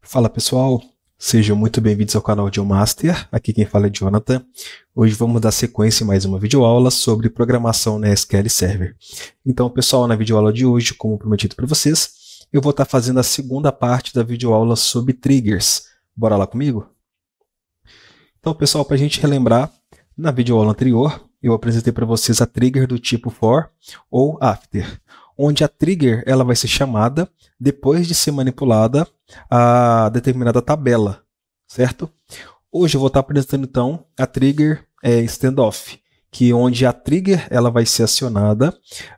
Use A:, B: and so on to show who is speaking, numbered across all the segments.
A: Fala pessoal, sejam muito bem-vindos ao canal Geomaster, aqui quem fala é Jonathan. Hoje vamos dar sequência em mais uma videoaula sobre programação na SQL Server. Então pessoal, na videoaula de hoje, como prometido para vocês, eu vou estar fazendo a segunda parte da videoaula sobre triggers. Bora lá comigo? Então pessoal, para a gente relembrar, na videoaula anterior eu apresentei para vocês a trigger do tipo for ou after, onde a trigger ela vai ser chamada depois de ser manipulada a determinada tabela, certo? Hoje eu vou estar apresentando então a trigger standoff, que onde a trigger ela vai ser acionada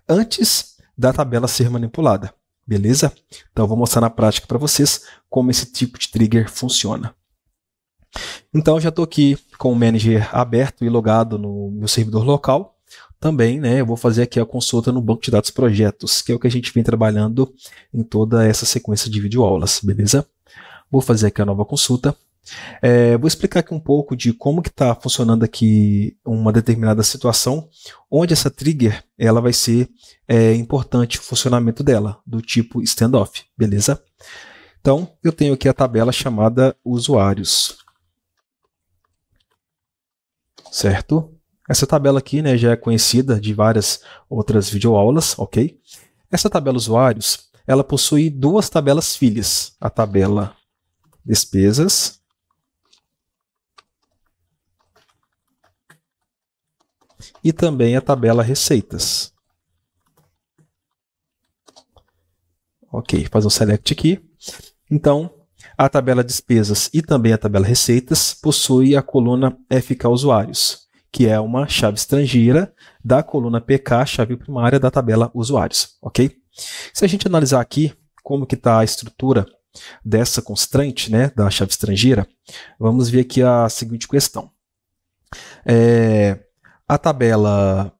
A: antes da tabela ser manipulada, beleza? Então eu vou mostrar na prática para vocês como esse tipo de trigger funciona. Então eu já estou aqui com o Manager aberto e logado no meu servidor local. Também, eu vou fazer aqui a consulta no banco de dados projetos, que é o que a gente vem trabalhando em toda essa sequência de videoaulas, beleza? Vou fazer aqui a nova consulta. Vou explicar aqui um pouco de como que está funcionando aqui uma determinada situação, onde essa trigger ela vai ser importante o funcionamento dela, do tipo standoff, beleza? Então, eu tenho aqui a tabela chamada usuários, certo? Essa tabela aqui já é conhecida de várias outras videoaulas, ok? Essa tabela usuários, ela possui duas tabelas filhas, a tabela despesas e também a tabela receitas. Ok, fazer um select aqui. Então, a tabela despesas e também a tabela receitas possui a coluna FK usuários, que é uma chave estrangeira da coluna PK, chave primária da tabela usuários, ok? Se a gente analisar aqui como que está a estrutura dessa constraint, da chave estrangeira, vamos ver aqui a seguinte questão. A tabela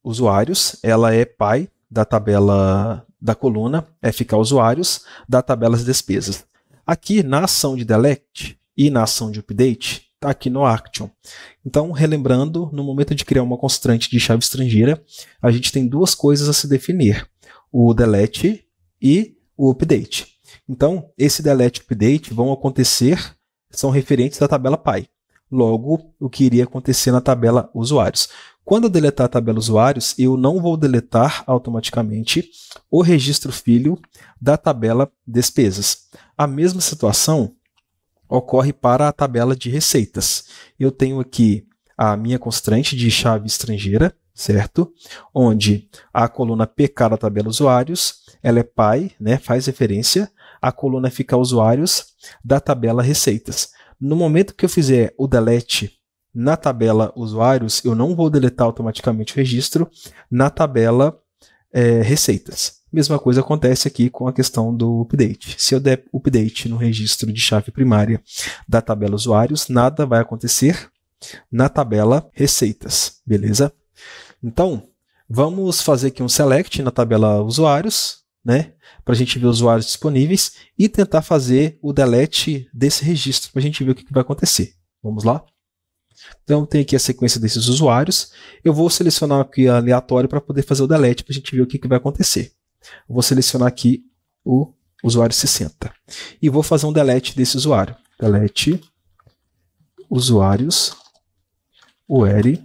A: usuários, ela é pai da tabela da coluna FK usuários da tabela despesas. Aqui na ação de delete e na ação de update, está aqui no action. Então, relembrando, no momento de criar uma constraint de chave estrangeira, a gente tem duas coisas a se definir, o delete e o update. Então, esse delete e update vão acontecer, são referentes da tabela pai. Logo, o que iria acontecer na tabela usuários. Quando eu deletar a tabela usuários, eu não vou deletar automaticamente o registro filho da tabela despesas. A mesma situação ocorre para a tabela de receitas. Eu tenho aqui a minha constraint de chave estrangeira, certo? Onde a coluna PK da tabela usuários, ela é pai, faz referência à coluna FK usuários da tabela receitas. No momento que eu fizer o delete na tabela usuários, eu não vou deletar automaticamente o registro na tabela receitas. Mesma coisa acontece aqui com a questão do update. Se eu der update no registro de chave primária da tabela usuários, nada vai acontecer na tabela receitas, beleza? Então, vamos fazer aqui um select na tabela usuários, para a gente ver os usuários disponíveis e tentar fazer o delete desse registro para a gente ver o que vai acontecer. Vamos lá? Então, tem aqui a sequência desses usuários. Eu vou selecionar aqui aleatório para poder fazer o delete para a gente ver o que vai acontecer. Eu vou selecionar aqui o usuário 60 e vou fazer um delete desse usuário. Delete usuários where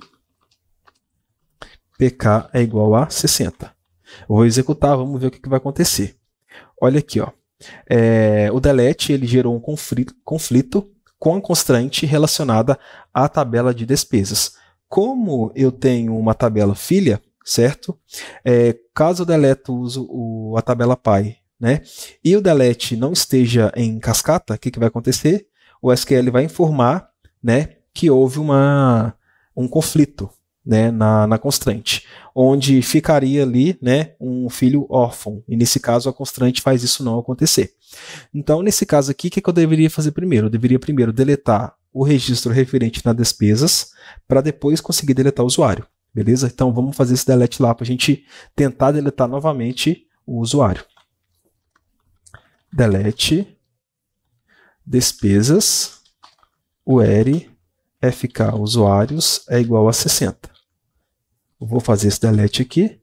A: pk é igual a 60. Eu vou executar, vamos ver o que vai acontecer. Olha aqui, ó. O delete ele gerou um conflito com a constraint relacionada à tabela de despesas. Como eu tenho uma tabela filha, certo? Caso eu delete a tabela pai, e o delete não esteja em cascata, o que vai acontecer? O SQL vai informar, que houve um conflito, na constraint, onde ficaria ali, um filho órfão. E nesse caso a constraint faz isso não acontecer. Então, nesse caso aqui, o que eu deveria fazer primeiro? Eu deveria primeiro deletar o registro referente nas despesas, para depois conseguir deletar o usuário. Beleza? Então vamos fazer esse delete lá para a gente tentar deletar novamente o usuário. Delete despesas where FK usuários é igual a 60. Eu vou fazer esse delete aqui.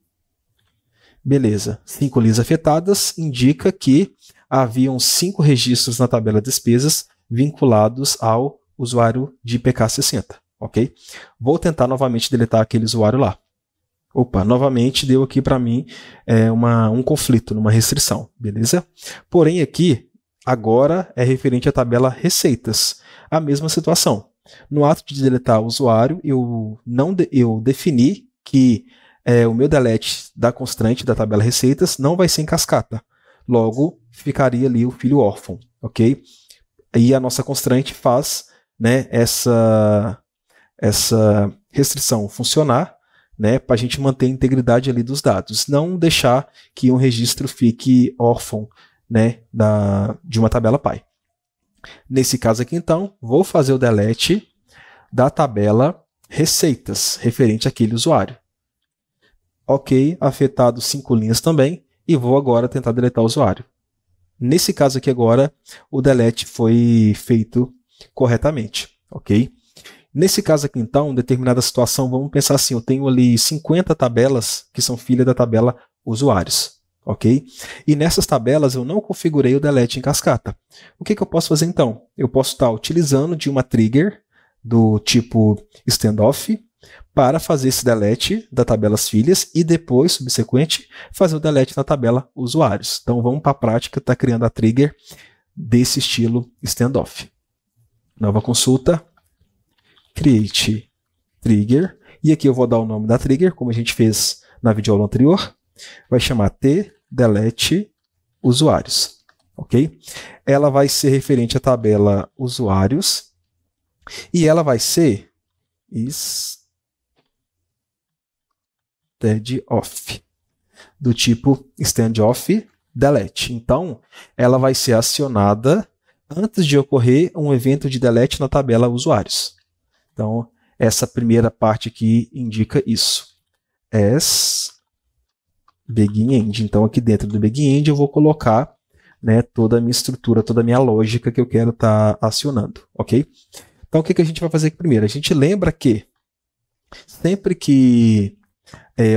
A: Beleza. 5 linhas afetadas indica que haviam 5 registros na tabela despesas vinculados ao usuário de PK60, ok? Vou tentar novamente deletar aquele usuário lá. Opa, novamente deu aqui para mim um conflito, uma restrição, beleza? Porém aqui, agora é referente à tabela receitas, a mesma situação. No ato de deletar o usuário, eu defini que o meu delete da constante da tabela receitas não vai ser em cascata. Logo, ficaria ali o filho órfão, ok? E a nossa constante faz, né, essa restrição funcionar, né, para a gente manter a integridade ali dos dados, não deixar que um registro fique órfão, né, de uma tabela pai. Nesse caso aqui, então, vou fazer o delete da tabela receitas, referente àquele usuário. Ok, afetado 5 linhas também, e vou agora tentar deletar o usuário. Nesse caso aqui agora, o delete foi feito corretamente, ok? Nesse caso aqui, então, em determinada situação, vamos pensar assim, eu tenho ali 50 tabelas que são filha da tabela usuários, ok? E nessas tabelas eu não configurei o delete em cascata. O que eu posso fazer então? Eu posso estar utilizando de uma trigger do tipo standoff para fazer esse delete da tabelas filhas e depois, subsequente, fazer o delete na tabela usuários. Então vamos para a prática, tá criando a trigger desse estilo standoff. Nova consulta, create trigger, e aqui eu vou dar o nome da trigger, como a gente fez na videoaula anterior, vai chamar tDelete usuários, ok? Ela vai ser referente à tabela usuários, e ela vai ser standoff, do tipo standoff delete. Então, ela vai ser acionada antes de ocorrer um evento de delete na tabela usuários. Então, essa primeira parte aqui indica isso. As BeginEnd. Então, aqui dentro do BeginEnd eu vou colocar, né, toda a minha estrutura, toda a minha lógica que eu quero estar acionando, ok? Então, o que a gente vai fazer aqui primeiro? A gente lembra que sempre que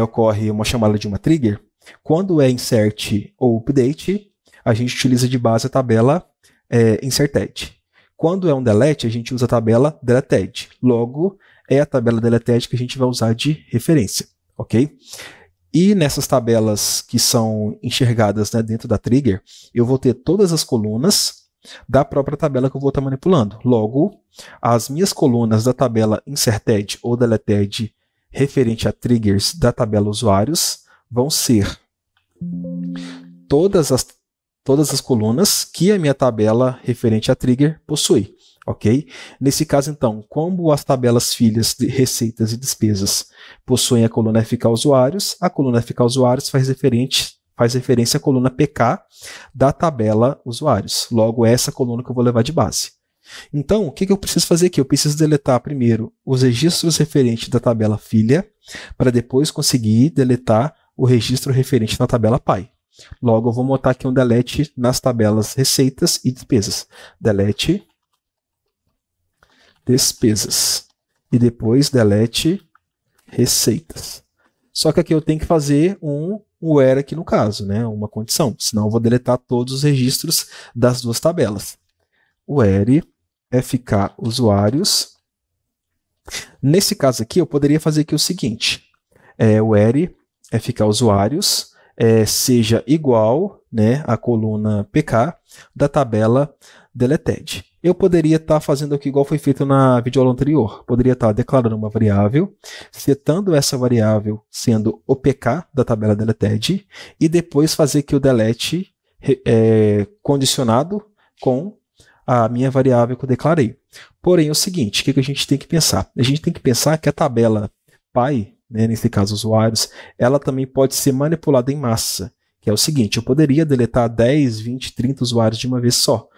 A: ocorre uma chamada de uma trigger, quando é insert ou update, a gente utiliza de base a tabela inserted. Quando é um delete, a gente usa a tabela deleted. Logo, é a tabela deleted que a gente vai usar de referência, ok? E nessas tabelas que são enxergadas, né, dentro da trigger, eu vou ter todas as colunas da própria tabela que eu vou estar manipulando. Logo, as minhas colunas da tabela inserted ou deleted referente a triggers da tabela usuários vão ser todas as colunas que a minha tabela referente a trigger possui, ok? Nesse caso, então, como as tabelas filhas de receitas e despesas possuem a coluna FK usuários, a coluna FK usuários faz referência à coluna PK da tabela usuários. Logo, é essa coluna que eu vou levar de base. Então, o que eu preciso fazer aqui? Eu preciso deletar primeiro os registros referentes da tabela filha, para depois conseguir deletar o registro referente na tabela pai. Logo, eu vou montar aqui um delete nas tabelas receitas e despesas. Delete despesas. E depois delete receitas. Só que aqui eu tenho que fazer um where aqui no caso, né? Uma condição. Senão eu vou deletar todos os registros das duas tabelas. Where FK usuários. Nesse caso aqui, eu poderia fazer aqui o seguinte. Where FK usuários seja igual, né, à coluna PK da tabela deleted. Eu poderia estar fazendo aqui igual foi feito na videoaula anterior. Poderia estar declarando uma variável, setando essa variável sendo o PK da tabela deleted e depois fazer aqui o delete condicionado com a minha variável que eu declarei. Porém, é o seguinte, o que a gente tem que pensar? A gente tem que pensar que a tabela pai, né, nesse caso usuários, ela também pode ser manipulada em massa, que é o seguinte, eu poderia deletar 10, 20, 30 usuários de uma vez só.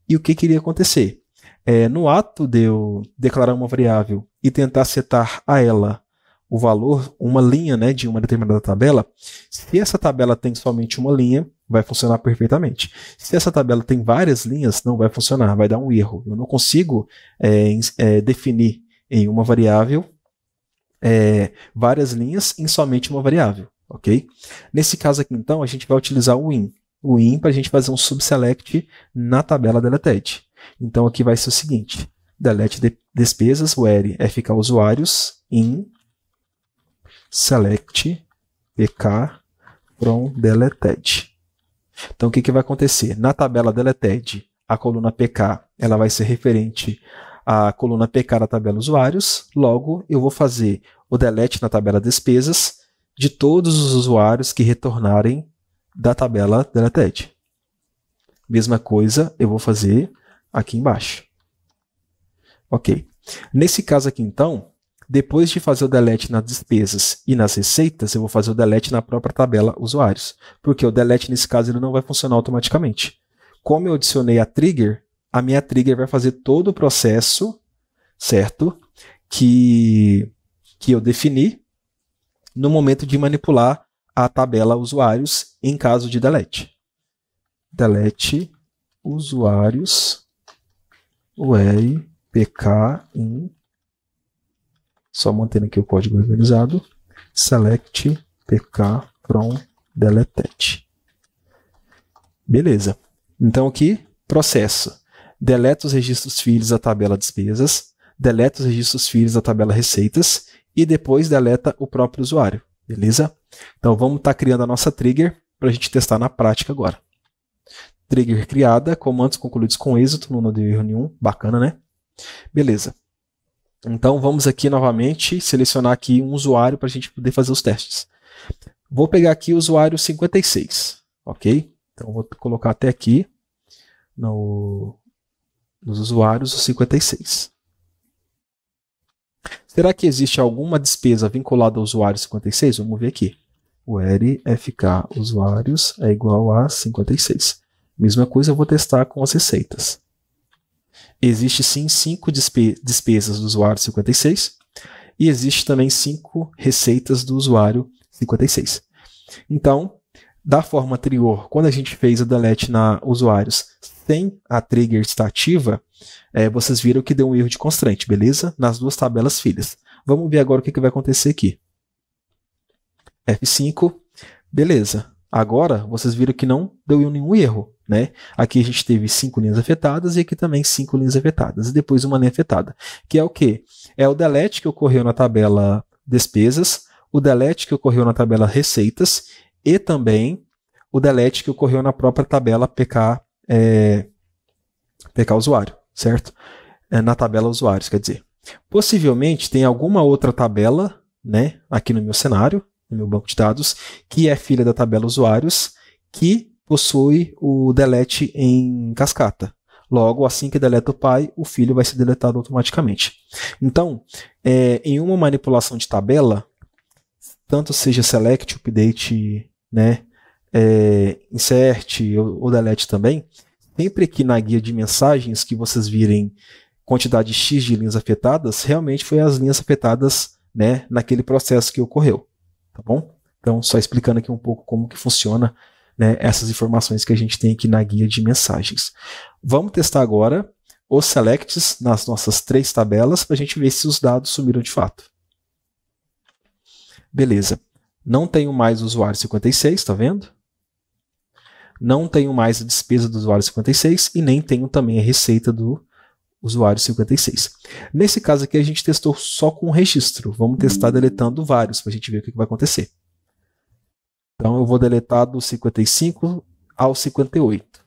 A: E o que iria acontecer? No ato de eu declarar uma variável e tentar setar a ela o valor, uma linha, né, de uma determinada tabela, se essa tabela tem somente uma linha, vai funcionar perfeitamente. Se essa tabela tem várias linhas, não vai funcionar, vai dar um erro. Eu não consigo definir em uma variável várias linhas em somente uma variável, ok? Nesse caso aqui, então, a gente vai utilizar o in. o in para a gente fazer um subselect na tabela deleted. Então aqui vai ser o seguinte, delete despesas, where fk usuários, in select pk from deleted. Então o que vai acontecer? Na tabela deleted, a coluna pk ela vai ser referente à coluna pk da tabela usuários, logo eu vou fazer o delete na tabela despesas de todos os usuários que retornarem da tabela deleted. Mesma coisa eu vou fazer aqui embaixo. Ok. Nesse caso aqui, então, depois de fazer o delete nas despesas e nas receitas, eu vou fazer o delete na própria tabela usuários. Porque o delete, nesse caso, ele não vai funcionar automaticamente. Como eu adicionei a trigger vai fazer todo o processo, certo? Que eu defini no momento de manipular a tabela usuários em caso de delete. Delete usuários where pk in, só mantendo aqui o código organizado, select pk from deleted. Beleza. Então aqui, processo. Deleta os registros filhos da tabela despesas, deleta os registros filhos da tabela receitas e depois deleta o próprio usuário. Beleza? Então vamos estar criando a nossa trigger para a gente testar na prática agora. Trigger criada, comandos concluídos com êxito, não deu erro nenhum, bacana, né? Beleza. Então vamos aqui novamente selecionar aqui um usuário para a gente poder fazer os testes. Vou pegar aqui o usuário 56, ok? Então vou colocar até aqui nos usuários o 56. Será que existe alguma despesa vinculada ao usuário 56? Vamos ver aqui. Where fk usuários é igual a 56. Mesma coisa eu vou testar com as receitas. Existe sim 5 despesas do usuário 56 e existe também 5 receitas do usuário 56. Então, da forma anterior, quando a gente fez o delete na usuários sem a trigger estar ativa, vocês viram que deu um erro de constraint, beleza? Nas duas tabelas filhas. Vamos ver agora o que vai acontecer aqui. F5, beleza. Agora, vocês viram que não deu nenhum erro, né? Aqui a gente teve 5 linhas afetadas e aqui também 5 linhas afetadas. E depois uma linha afetada. Que é o quê? É o delete que ocorreu na tabela despesas, o delete que ocorreu na tabela receitas e também o delete que ocorreu na própria tabela PK usuário, certo? Na tabela usuários, quer dizer. Possivelmente tem alguma outra tabela, né, aqui no meu cenário, no meu banco de dados, que é filha da tabela usuários, que possui o delete em cascata. Logo, assim que deleta o pai, o filho vai ser deletado automaticamente. Então, em uma manipulação de tabela, tanto seja select, update, né, insert ou delete também, sempre que na guia de mensagens que vocês virem quantidade X de linhas afetadas, realmente foi as linhas afetadas, né, naquele processo que ocorreu. Tá bom? Então, só explicando aqui um pouco como que funciona, né, essas informações que a gente tem aqui na guia de mensagens. Vamos testar agora os selects nas nossas 3 tabelas para a gente ver se os dados sumiram de fato. Beleza. Não tenho mais o usuário 56, tá vendo? Não tenho mais a despesa do usuário 56 e nem tenho também a receita do usuário 56. Nesse caso aqui a gente testou só com um registro. Vamos testar deletando vários para a gente ver o que vai acontecer. Então eu vou deletar do 55 ao 58.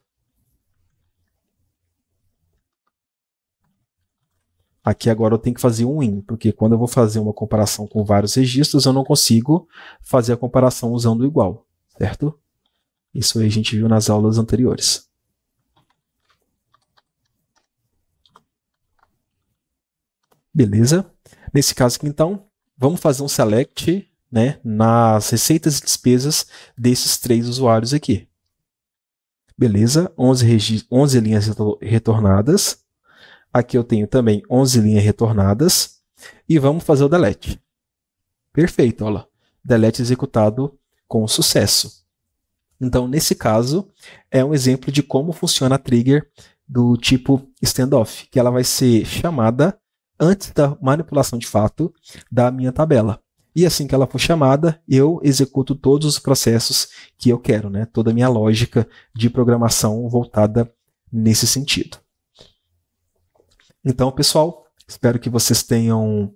A: Aqui agora eu tenho que fazer um in, porque quando eu vou fazer uma comparação com vários registros, eu não consigo fazer a comparação usando o igual, certo? Isso aí a gente viu nas aulas anteriores. Beleza? Nesse caso aqui, então, vamos fazer um select, né, nas receitas e despesas desses 3 usuários aqui. Beleza? 11 linhas retornadas. Aqui eu tenho também 11 linhas retornadas. E vamos fazer o delete. Perfeito, olha lá. Delete executado com sucesso. Então, nesse caso, é um exemplo de como funciona a trigger do tipo standoff, que ela vai ser chamada antes da manipulação de fato da minha tabela. e assim que ela for chamada, eu executo todos os processos que eu quero, né? Toda a minha lógica de programação voltada nesse sentido. Então, pessoal, espero que vocês tenham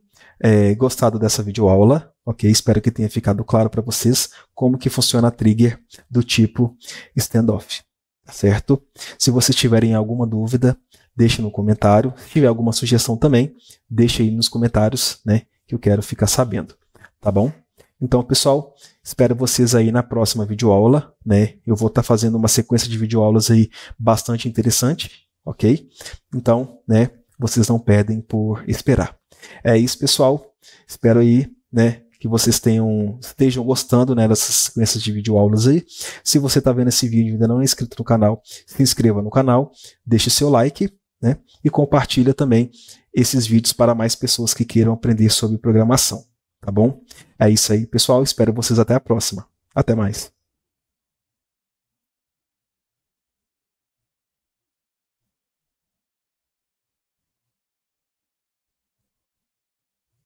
A: gostado dessa videoaula, ok? Espero que tenha ficado claro para vocês como que funciona a trigger do tipo standoff, tá certo? Se vocês tiverem alguma dúvida, deixe no comentário. Se tiver alguma sugestão também, deixe aí nos comentários, né? Que eu quero ficar sabendo, tá bom? Então, pessoal, espero vocês aí na próxima videoaula, né? Eu vou estar fazendo uma sequência de videoaulas aí bastante interessante, ok? Então, né? Vocês não perdem por esperar. É isso, pessoal. Espero aí, né? Que vocês estejam gostando, né, dessas sequências de videoaulas aí. Se você está vendo esse vídeo e ainda não é inscrito no canal, se inscreva no canal, deixe seu like, né, e compartilha também esses vídeos para mais pessoas que queiram aprender sobre programação, tá bom? É isso aí, pessoal. Espero vocês até a próxima. Até mais.